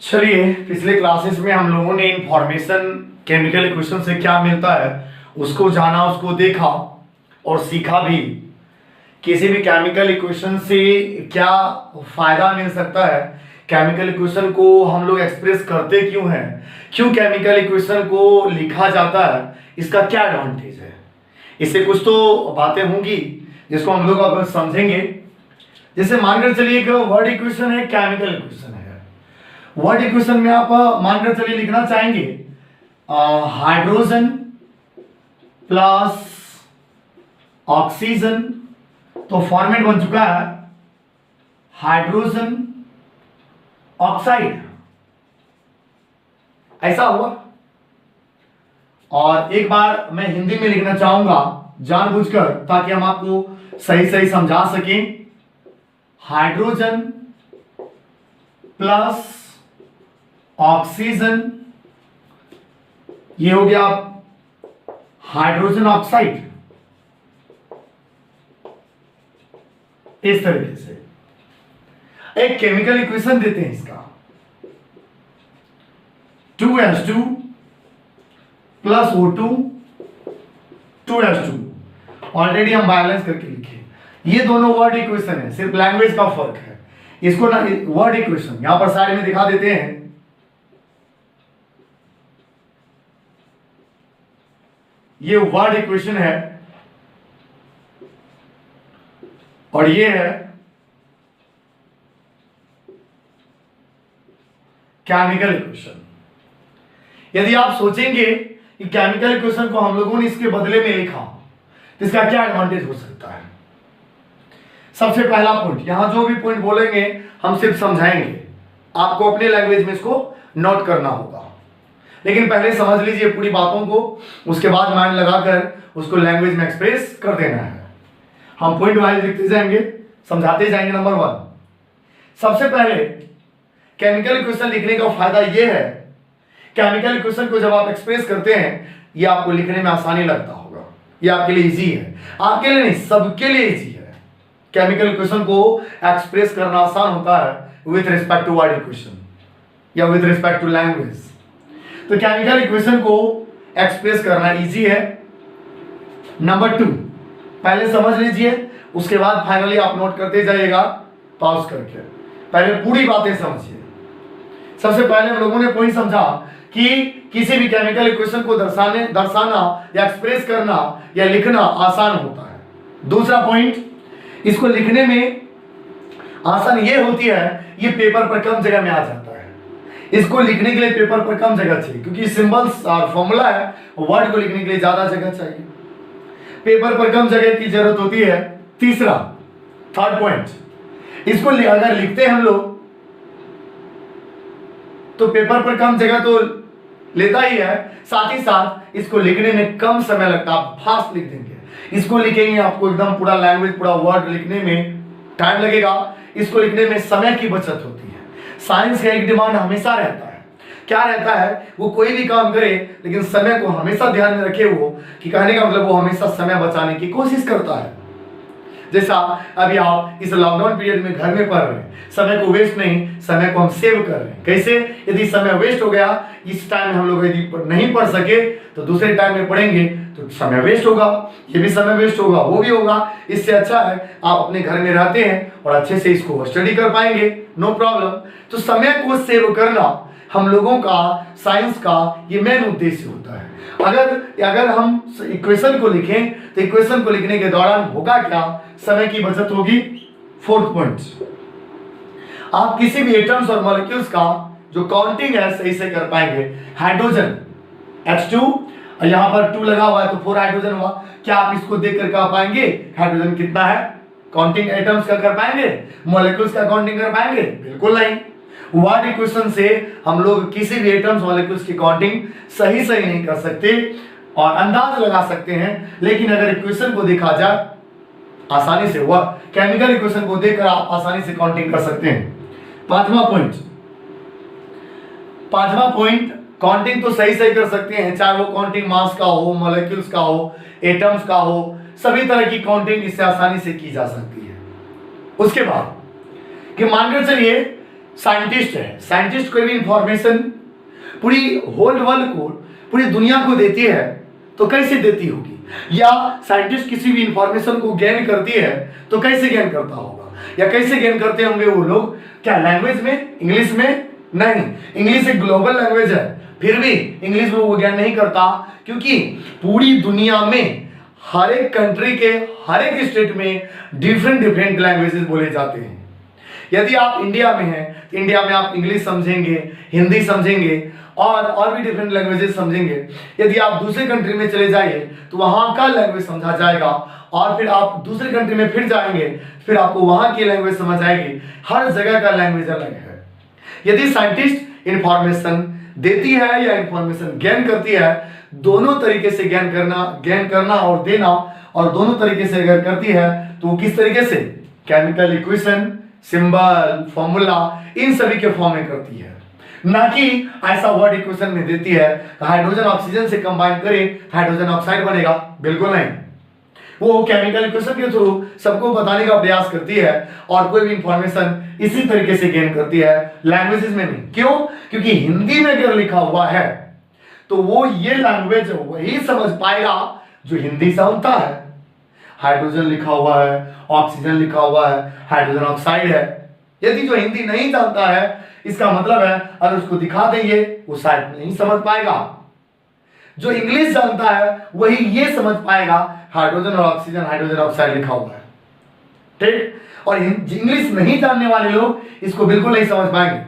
चलिए, पिछले क्लासेस में हम लोगों ने इंफॉर्मेशन केमिकल इक्वेशन से क्या मिलता है उसको जाना, उसको देखा और सीखा भी। किसी भी केमिकल इक्वेशन से क्या फायदा मिल सकता है, केमिकल इक्वेशन को हम लोग एक्सप्रेस करते क्यों हैं, क्यों केमिकल इक्वेशन को लिखा जाता है, इसका क्या एडवांटेज है, इससे कुछ तो बातें होंगी जिसको हम लोग अब समझेंगे। जैसे मानकर चलिए एक वर्ड इक्वेशन है, केमिकल इक्वेशन है। वर्ड इक्वेशन में आप मानकर चलिए लिखना चाहेंगे हाइड्रोजन प्लस ऑक्सीजन, तो फॉर्मेट बन चुका है हाइड्रोजन ऑक्साइड, ऐसा हुआ। और एक बार मैं हिंदी में लिखना चाहूंगा जानबूझकर, ताकि हम आपको सही सही समझा सकें। हाइड्रोजन प्लस ऑक्सीजन, ये हो गया हाइड्रोजन ऑक्साइड। इस तरीके से एक केमिकल इक्वेशन देते हैं इसका 2H2 plus O2 2H2। Already हम बैलेंस करके लिखे, ये दोनों वर्ड इक्वेशन है, सिर्फ लैंग्वेज का फर्क है। इसको ना वर्ड इक्वेशन यहां पर साइड में दिखा देते हैं। ये वर्ड इक्वेशन है और ये है केमिकल इक्वेशन। यदि आप सोचेंगे कि केमिकल इक्वेशन को हम लोगों ने इसके बदले में लिखा तो इसका क्या एडवांटेज हो सकता है। सबसे पहला पॉइंट, यहां जो भी पॉइंट बोलेंगे हम सिर्फ समझाएंगे, आपको अपने लैंग्वेज में इसको नोट करना होगा। लेकिन पहले समझ लीजिए पूरी बातों को, उसके बाद माइंड लगाकर उसको लैंग्वेज में एक्सप्रेस कर देना है। हम पॉइंट वाइज लिखते जाएंगे, समझाते जाएंगे। नंबर 1, सबसे पहले केमिकल इक्वेशन लिखने का फायदा यह है, केमिकल इक्वेशन को जब आप एक्सप्रेस करते हैं ये आपको लिखने में आसानी लगता होगा, ये आपके लिए इजी है। आपके लिए नहीं, सबके लिए इजी है। केमिकल इक्वेशन को एक्सप्रेस करना आसान होता है with respect to word equation या विथ रिस्पेक्ट टू लैंग्वेज। तो केमिकल इक्वेशन को एक्सप्रेस करना इजी है। नंबर 2, पहले समझ लीजिए, उसके बाद फाइनली आप नोट करते जाइएगा पॉज करके। पहले पूरी बातें समझिए। सबसे पहले हम लोगों ने पॉइंट समझा कि किसी भी केमिकल इक्वेशन को दर्शाना या एक्सप्रेस करना या लिखना आसान होता है। दूसरा पॉइंट, इसको लिखने में आसान ये होती है, ये पेपर पर कम जगह में आ जाता है। इसको लिखने के लिए पेपर पर कम जगह चाहिए, क्योंकि सिंबल्स और फॉर्मूला है, वर्ड को लिखने के लिए ज्यादा जगह चाहिए, पेपर पर कम जगह की जरूरत होती है। तीसरा, थर्ड पॉइंट, इसको अगर लिखते हैं हम लोग तो पेपर पर कम जगह तो लेता ही है, साथ ही साथ इसको लिखने में कम समय लगता है। आप फास्ट लिख देंगे, इसको लिखेंगे आपको एकदम पूरा लैंग्वेज, पूरा वर्ड लिखने में टाइम लगेगा। इसको लिखने में समय की बचत होती है। साइंस का एक डिमांड हमेशा रहता है, क्या रहता है, वो कोई भी काम करे लेकिन समय को हमेशा ध्यान में रखे, वो कि कहने का मतलब वो हमेशा समय बचाने की कोशिश करता है। जैसा अभी आप इस लॉकडाउन पीरियड में घर में पढ़ रहे हैं, समय को वेस्ट नहीं, समय को हम सेव कर रहे हैं। कैसे? यदि समय वेस्ट हो गया, इस टाइम में हम लोग यदि नहीं पढ़ सके तो दूसरे टाइम में पढ़ेंगे तो समय वेस्ट होगा, ये भी समय वेस्ट होगा, वो भी होगा। इससे अच्छा है आप अपने घर में रहते हैं और अच्छे से इसको स्टडी कर पाएंगे, नो प्रॉब्लम। तो समय को सेव करना हम लोगों का, साइंस का ये मेन उद्देश्य होता है। अगर हम इक्वेशन को लिखें तो इक्वेशन को लिखने के दौरान होगा क्या, समय की बचत होगी। फोर्थ पॉइंट, आप किसी भी एटम्स और मॉलिक्यूल्स का जो काउंटिंग है सही से कर पाएंगे। हाइड्रोजन H2 और यहां पर 2 लगा हुआ है तो 4 हाइड्रोजन हुआ। क्या आप इसको देख कर कह पाएंगे हाइड्रोजन कितना है? काउंटिंग एटम्स का कर पाएंगे? मॉलिक्यूल्स का काउंटिंग कर पाएंगे? बिल्कुल नहीं। वर्ड इक्वेशन से हम लोग किसी भी एटम्स मॉलिक्यूल्स की काउंटिंग सही नहीं कर सकते और अंदाज लगा सकते हैं, लेकिन अगर इक्वेशन को देखा जाए आसानी से, वह केमिकल इक्वेशन को देखकर आप आसानी से काउंटिंग कर सकते हैं। पांचवा पॉइंट, काउंटिंग तो सही कर सकते हैं, चाहे वो काउंटिंग मास का हो, मॉलिक्यूल्स का हो, एटम्स का हो, सभी तरह की काउंटिंग इससे आसानी से की जा सकती है। उसके बाद कि मानकर चलिए साइंटिस्ट है, साइंटिस्ट कोई भी इंफॉर्मेशन पूरी होल वर्ल्ड को, पूरी दुनिया को देती है तो कैसे देती होगी, या साइंटिस्ट किसी भी इंफॉर्मेशन को गेन करती है तो कैसे गेन करता होगा, या कैसे गेन करते होंगे वो लोग, क्या लैंग्वेज में, इंग्लिश में? नहीं, इंग्लिश एक ग्लोबल लैंग्वेज है, फिर भी इंग्लिश में वो गेन नहीं करता, क्योंकि पूरी दुनिया में हर एक कंट्री के हर एक स्टेट में डिफरेंट डिफरेंट लैंग्वेजेस बोले जाते हैं। यदि आप इंडिया में हैं तो इंडिया में आप इंग्लिश समझेंगे, हिंदी समझेंगे और भी डिफरेंट लैंग्वेजेस समझेंगे। यदि आप दूसरे कंट्री में चले जाइए तो वहां का लैंग्वेज समझा जाएगा, और फिर आप दूसरे कंट्री में फिर जाएंगे, फिर आपको वहां की लैंग्वेज समझ आएगी। हर जगह का लैंग्वेज अलग है। यदि साइंटिस्ट इंफॉर्मेशन देती है या इंफॉर्मेशन गेन करती है, दोनों तरीके से गेन करना और देना, और दोनों तरीके से अगर करती है तो वो किस तरीके से, केमिकल इक्वेशन, सिंबल, फॉर्मूला, इन सभी के फॉर्म में करती है, ना कि ऐसा वर्ड इक्वेशन में देती है हाइड्रोजन ऑक्सीजन से कंबाइन करें हाइड्रोजन ऑक्साइड बनेगा, बिल्कुल नहीं। वो केमिकल इक्वेशन के थ्रू सबको बताने का प्रयास करती है और कोई भी इंफॉर्मेशन इसी तरीके से गेन करती है, लैंग्वेजेस में नहीं। क्यों? क्योंकि हिंदी में अगर लिखा हुआ है तो वो ये लैंग्वेज वही समझ पाएगा जो हिंदी समझता है। हाइड्रोजन लिखा हुआ है, ऑक्सीजन लिखा हुआ है, हाइड्रोजन ऑक्साइड है, यदि जो हिंदी नहीं जानता है, इसका मतलब है अगर उसको दिखा देंगे वो शायद नहीं समझ पाएगा। जो इंग्लिश जानता है वही ये समझ पाएगा हाइड्रोजन और ऑक्सीजन, हाइड्रोजन ऑक्साइड लिखा हुआ है, ठीक। और इंग्लिश नहीं जानने वाले लोग इसको बिल्कुल नहीं समझ पाएंगे।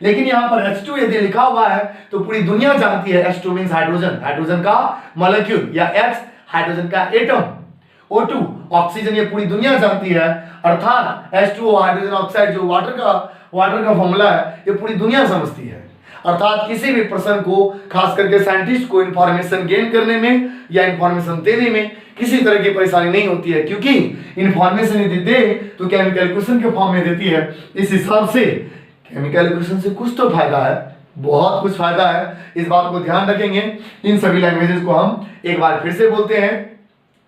लेकिन यहां पर H2 यदि लिखा हुआ है तो पूरी दुनिया जानती है H2 मींस हाइड्रोजन, हाइड्रोजन का मॉलिक्यूल, या X हाइड्रोजन का एटम, O2 ऑक्सीजन, ये पूरी दुनिया जानती है। अर्थात H2O हाइड्रोजन ऑक्साइड जो वाटर का फॉर्मूला है, ये पूरी दुनिया समझती है। अर्थात किसी भी पर्सन को, खास करके साइंटिस्ट को, इंफॉर्मेशन गेन करने में या इंफॉर्मेशन देने में किसी तरह की परेशानी नहीं होती है, क्योंकि इंफॉर्मेशन यदि दे तो केमिकल इक्वेशन के फॉर्म में देती है। इस हिसाब से केमिकल इक्वेशन से कुछ तो फायदा है, बहुत कुछ फायदा है, इस बात को ध्यान रखेंगे। इन सभी लैंग्वेजेस को हम एक बार फिर से बोलते हैं।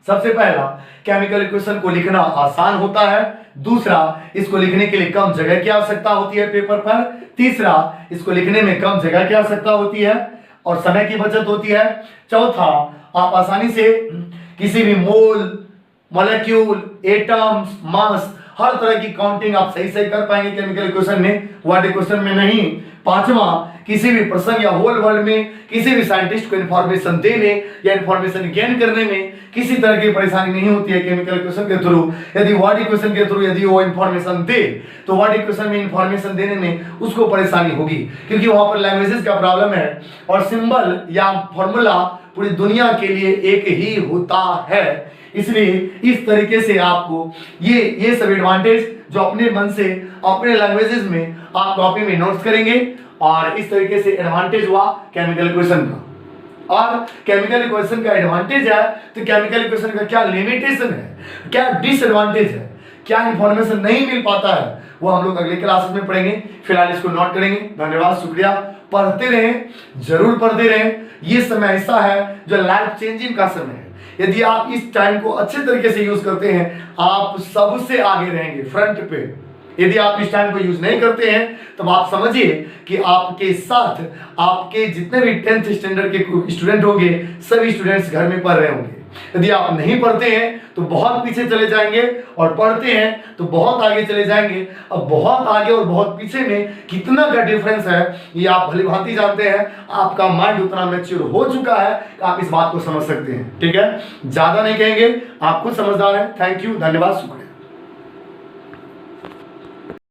सबसे पहला, केमिकल इक्वेशन को लिखना आसान होता है। दूसरा, इसको लिखने के लिए कम जगह की आवश्यकता होती है पेपर पर। तीसरा, इसको लिखने में कम जगह की आवश्यकता होती है और समय की बचत होती है। चौथा, आप आसानी से किसी भी मोल, मॉलिक्यूल, एटम्स, मास, हर तरह की काउंटिंग आप सही सही कर पाएंगे केमिकल इक्वेशन में, वर्ड इक्वेशन में नहीं। पांचवा, किसी भी पर्सन या होल वर्ल्ड में किसी भी साइंटिस्ट को इंफॉर्मेशन देने या इंफॉर्मेशन गेन करने में किसी तरह की परेशानी नहीं होती है केमिकल इक्वेशन के थ्रू। यदि वर्ड इक्वेशन के थ्रू यदि वो इंफॉर्मेशन दे तो वर्ड इक्वेशन में इंफॉर्मेशन देने में उसको परेशानी होगी, क्योंकि वहां पर लैंग्वेजेस का प्रॉब्लम है। और सिंबल या फॉर्मूला पूरी दुनिया के लिए एक ही होता है। इसलिए इस तरीके से आपको ये सब एडवांटेज जो अपने मन से अपने लैंग्वेजेस में आप कॉपी में नोट्स करेंगे, और इस तरीके से एडवांटेज हुआ केमिकल इक्वेशन का। और केमिकल इक्वेशन का एडवांटेज है तो केमिकल इक्वेशन का क्या लिमिटेशन है, क्या डिसएडवांटेज है, क्या इंफॉर्मेशन नहीं मिल पाता है, वो हम लोग अगले क्लासेस में पढ़ेंगे। फिलहाल इसको नोट करेंगे। धन्यवाद, शुक्रिया। पढ़ते रहें, जरूर पढ़ते रहें। ये समय ऐसा है जो लाइफ चेंजिंग का समय है। यदि आप इस टाइम को अच्छे तरीके से यूज करते हैं, आप सबसे आगे रहेंगे, फ्रंट पे। यदि आप इस टाइम को यूज नहीं करते हैं तो आप समझिए कि आपके साथ आपके जितने भी 10th स्टैंडर्ड के स्टूडेंट होंगे, सभी स्टूडेंट्स घर में पढ़ रहे होंगे। यदि आप नहीं पढ़ते हैं तो बहुत पीछे चले जाएंगे, और पढ़ते हैं तो बहुत आगे चले जाएंगे। अब बहुत आगे और बहुत पीछे में कितना का डिफरेंस है ये आप भली भांति जानते हैं। आपका माइंड उतना मैच्योर हो चुका है कि आप इस बात को समझ सकते हैं। ठीक है, ज्यादा नहीं कहेंगे, आप खुद समझदार हैं। थैंक यू, धन्यवाद, शुक्रिया।